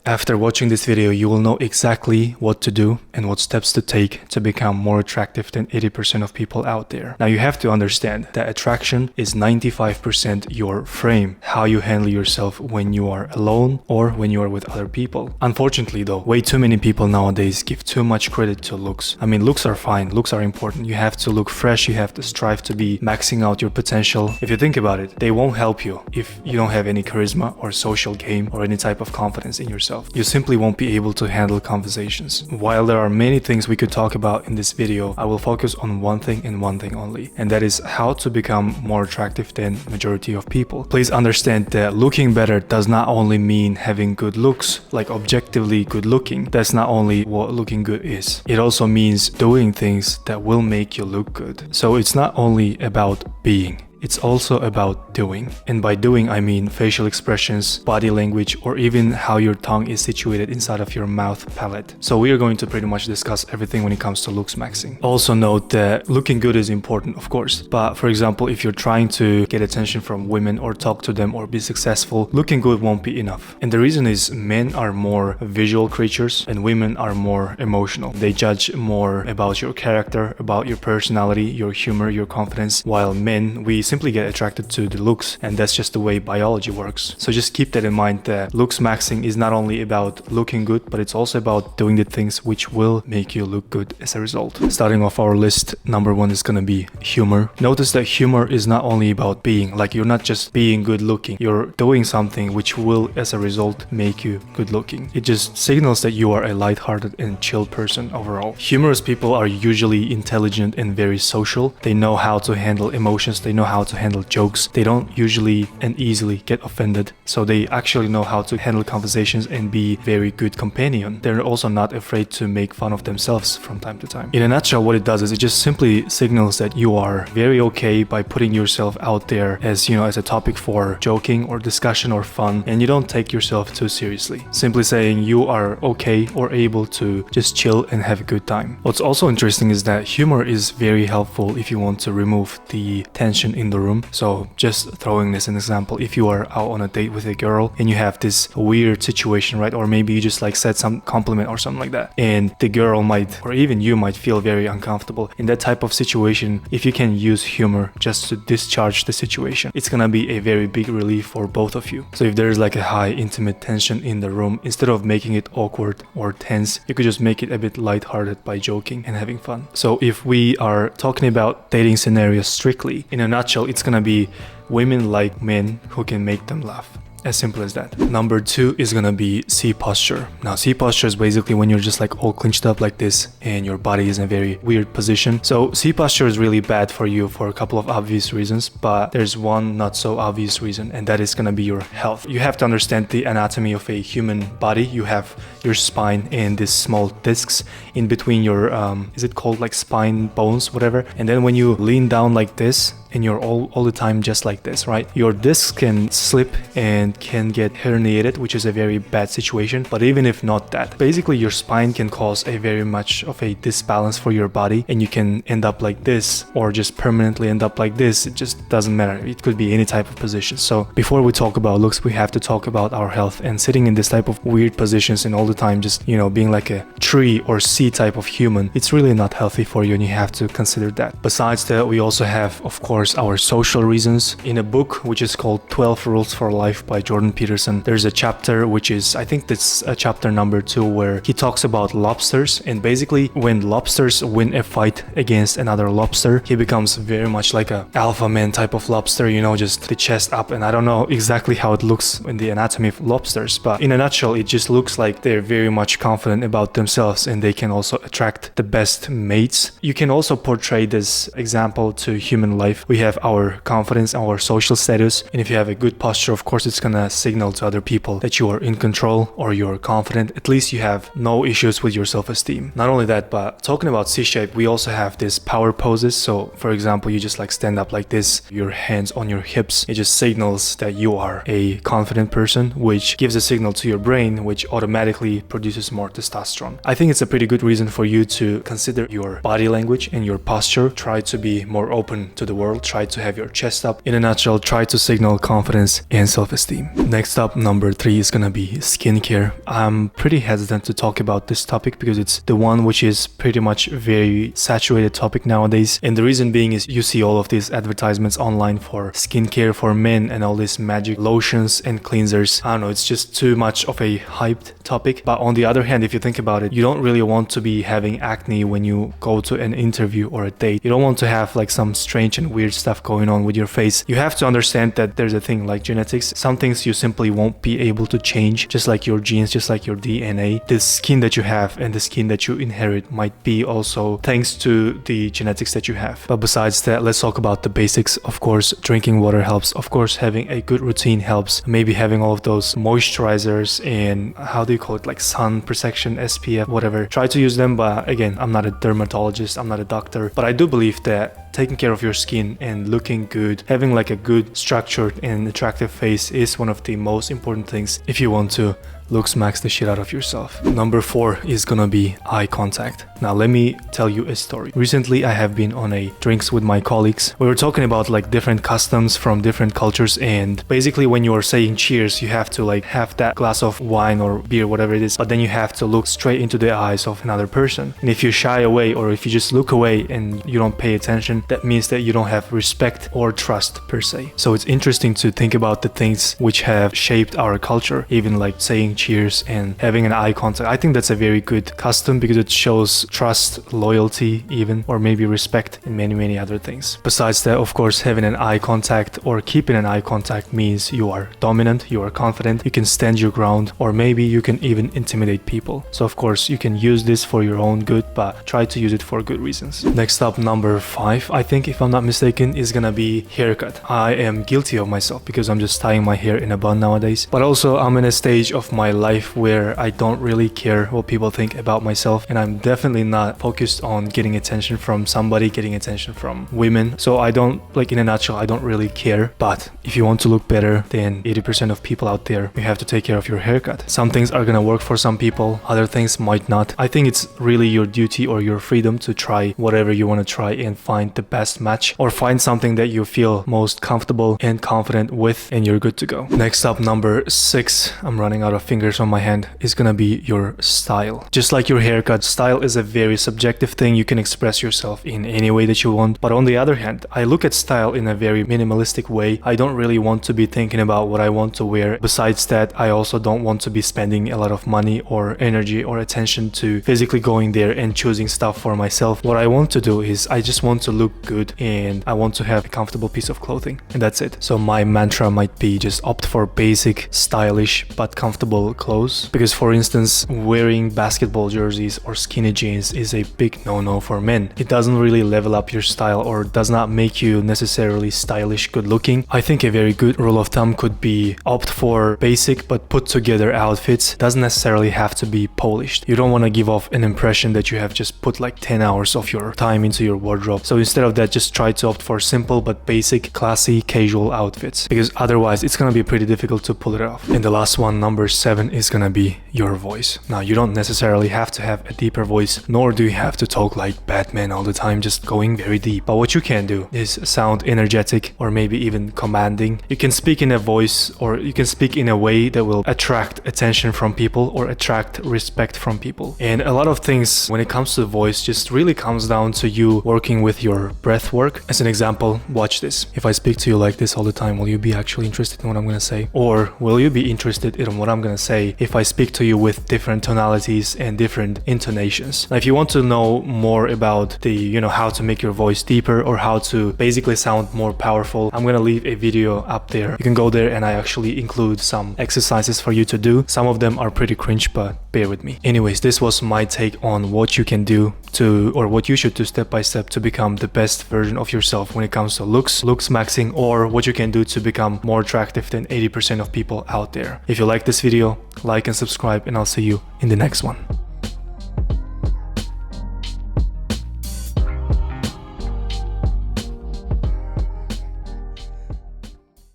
After watching this video, you will know exactly what to do and what steps to take to become more attractive than 80% of people out there. Now you have to understand that attraction is 95% your frame, how you handle yourself when you are alone or when you are with other people. Unfortunately though, way too many people nowadays give too much credit to looks. I mean, looks are fine, looks are important. You have to look fresh, you have to strive to be maxing out your potential. If you think about it, they won't help you if you don't have any charisma or social game or any type of confidence in yourself. You simply won't be able to handle conversations. While there are many things we could talk about in this video, I will focus on one thing and one thing only, and that is how to become more attractive than majority of people. Please understand that looking better does not only mean having good looks, like objectively good looking. That's not only what looking good is. It also means doing things that will make you look good. So it's not only about being. It's also about doing. And by doing, I mean facial expressions, body language, or even how your tongue is situated inside of your mouth palate. So we are going to pretty much discuss everything when it comes to looksmaxxing. Also note that looking good is important, of course. But for example, if you're trying to get attention from women or talk to them or be successful, looking good won't be enough. And the reason is men are more visual creatures and women are more emotional. They judge more about your character, about your personality, your humor, your confidence, while men, we simply get attracted to the looks, and that's just the way biology works. So just keep that in mind, that looksmaxxing is not only about looking good, but it's also about doing the things which will make you look good as a result. Starting off our list, number one is gonna be humor. Notice that humor is not only about being, like you're not just being good looking, you're doing something which will as a result make you good looking. It just signals that you are a lighthearted and chill person overall. Humorous people are usually intelligent and very social. They know how to handle emotions, they know how to handle jokes. They don't usually and easily get offended, so they actually know how to handle conversations and be very good companion. They're also not afraid to make fun of themselves from time to time. In a nutshell, what it does is it just simply signals that you are very okay by putting yourself out there as, you know, as a topic for joking or discussion or fun, and you don't take yourself too seriously. Simply saying you are okay or able to just chill and have a good time. What's also interesting is that humor is very helpful if you want to remove the tension in the room. So just throwing this an example, if you are out on a date with a girl and you have this weird situation, right? Or maybe you just like said some compliment or something like that, and the girl might, or even you might feel very uncomfortable. In that type of situation, if you can use humor just to discharge the situation, it's gonna be a very big relief for both of you. So if there's like a high intimate tension in the room, instead of making it awkward or tense, you could just make it a bit lighthearted by joking and having fun. So if we are talking about dating scenarios strictly, in a nutshell, it's gonna be women like men who can make them laugh. As simple as that. Number two is gonna be C posture. Now C posture is basically when you're just like all clinched up like this and your body is in a very weird position. So C posture is really bad for you for a couple of obvious reasons, but there's one not so obvious reason, and that is gonna be your health. You have to understand the anatomy of a human body. You have your spine and these small discs in between your is it called like spine bones, whatever, and then when you lean down like this and you're all the time just like this, right? Your discs can slip and can get herniated, which is a very bad situation. But even if not that, basically your spine can cause a very much of a disbalance for your body, and you can end up like this or just permanently end up like this. It just doesn't matter. It could be any type of position. So before we talk about looks, we have to talk about our health, and sitting in this type of weird positions and all the time just, you know, being like a tree or C type of human, it's really not healthy for you, and you have to consider that. Besides that, we also have, of course, our social reasons. In a book which is called 12 Rules for Life by Jordan Peterson, there's a chapter which is, I think that's chapter number 2, where he talks about lobsters, and basically when lobsters win a fight against another lobster, he becomes very much like a alpha man type of lobster, you know, just the chest up, and I don't know exactly how it looks in the anatomy of lobsters, but in a nutshell, it just looks like they're very much confident about themselves, and they can also attract the best mates. You can also portray this example to human life. We have our confidence, our social status, and if you have a good posture, of course, it's gonna signal to other people that you are in control or you're confident. At least you have no issues with your self-esteem. Not only that, but talking about C-shape, we also have this power poses. So for example, you just like stand up like this, your hands on your hips. It just signals that you are a confident person, which gives a signal to your brain, which automatically produces more testosterone. I think it's a pretty good reason for you to consider your body language and your posture. Try to be more open to the world. try to have your chest up. In a nutshell, try to signal confidence and self-esteem. Next up, number 3 is gonna be skincare. I'm pretty hesitant to talk about this topic because it's the one which is pretty much very saturated topic nowadays. And the reason being is you see all of these advertisements online for skincare for men and all these magic lotions and cleansers. I don't know, it's just too much of a hyped topic. But on the other hand, if you think about it, you don't really want to be having acne when you go to an interview or a date. You don't want to have like some strange and weird stuff going on with your face. You have to understand that there's a thing like genetics. Some things you simply won't be able to change, just like your genes, just like your DNA. The skin that you have and the skin that you inherit might be also thanks to the genetics that you have. But besides that, let's talk about the basics. Of course, drinking water helps. Of course, having a good routine helps. Maybe having all of those moisturizers and how do you call it, like sun protection, SPF, whatever. Try to use them, but again, I'm not a dermatologist, I'm not a doctor, but I do believe that taking care of your skin and looking good, having like a good structured and attractive face is one of the most important things if you want to Looksmaxx the shit out of yourself. Number 4 is gonna be eye contact. Now let me tell you a story. Recently I have been on a drinks with my colleagues. We were talking about like different customs from different cultures, and basically when you are saying cheers, you have to like have that glass of wine or beer, whatever it is, but then you have to look straight into the eyes of another person. And if you shy away or if you just look away and you don't pay attention, that means that you don't have respect or trust per se. So it's interesting to think about the things which have shaped our culture, even like saying cheers and having an eye contact. I think that's a very good custom because it shows trust, loyalty even, or maybe respect and many other things. Besides that, of course, having an eye contact or keeping an eye contact means you are dominant, you are confident, you can stand your ground, or maybe you can even intimidate people. So of course you can use this for your own good, but try to use it for good reasons. Next up, number 5, I think if I'm not mistaken, is gonna be haircut. I am guilty of myself because I'm just tying my hair in a bun nowadays, but also I'm in a stage of my life where I don't really care what people think about myself, and I'm definitely not focused on getting attention from somebody, getting attention from women. So I don't, like in a nutshell, I don't really care. But if you want to look better than 80% of people out there, you have to take care of your haircut. Some things are gonna work for some people, other things might not. I think it's really your duty or your freedom to try whatever you want to try and find the best match, or find something that you feel most comfortable and confident with, and you're good to go. Next up, number 6, I'm running out of fingers on my hand, is gonna be your style. Just like your haircut, style is a very subjective thing. You can express yourself in any way that you want. But on the other hand, I look at style in a very minimalistic way. I don't really want to be thinking about what I want to wear. Besides that, I also don't want to be spending a lot of money or energy or attention to physically going there and choosing stuff for myself. What I want to do is I just want to look good and I want to have a comfortable piece of clothing, and that's it. So my mantra might be just opt for basic, stylish, but comfortable clothes. Because for instance, wearing basketball jerseys or skinny jeans is a big no-no for men. It doesn't really level up your style or does not make you necessarily stylish, good looking. I think a very good rule of thumb could be opt for basic but put together outfits. Doesn't necessarily have to be polished. You don't want to give off an impression that you have just put like 10 hours of your time into your wardrobe. So instead of that, just try to opt for simple but basic, classy, casual outfits, because otherwise it's gonna be pretty difficult to pull it off. And the last one, number 7, is gonna be your voice. Now, you don't necessarily have to have a deeper voice, nor do you have to talk like Batman all the time, just going very deep. But what you can do is sound energetic or maybe even commanding. You can speak in a voice, or you can speak in a way that will attract attention from people or attract respect from people. And a lot of things when it comes to voice just really comes down to you working with your breath work. As an example, watch this. If I speak to you like this all the time, will you be actually interested in what I'm gonna say? Or will you be interested in what I'm gonna say if I speak to you with different tonalities and different intonations? Now, if you want to know more about the, how to make your voice deeper or how to basically sound more powerful, I'm gonna leave a video up there. You can go there and I actually include some exercises for you to do. Some of them are pretty cringe, but bear with me. Anyways, this was my take on what you can do to, or what you should do step by step to become the best version of yourself when it comes to looksmaxxing, or what you can do to become more attractive than 80% of people out there. If you like this video, like and subscribe, and I'll see you in the next one.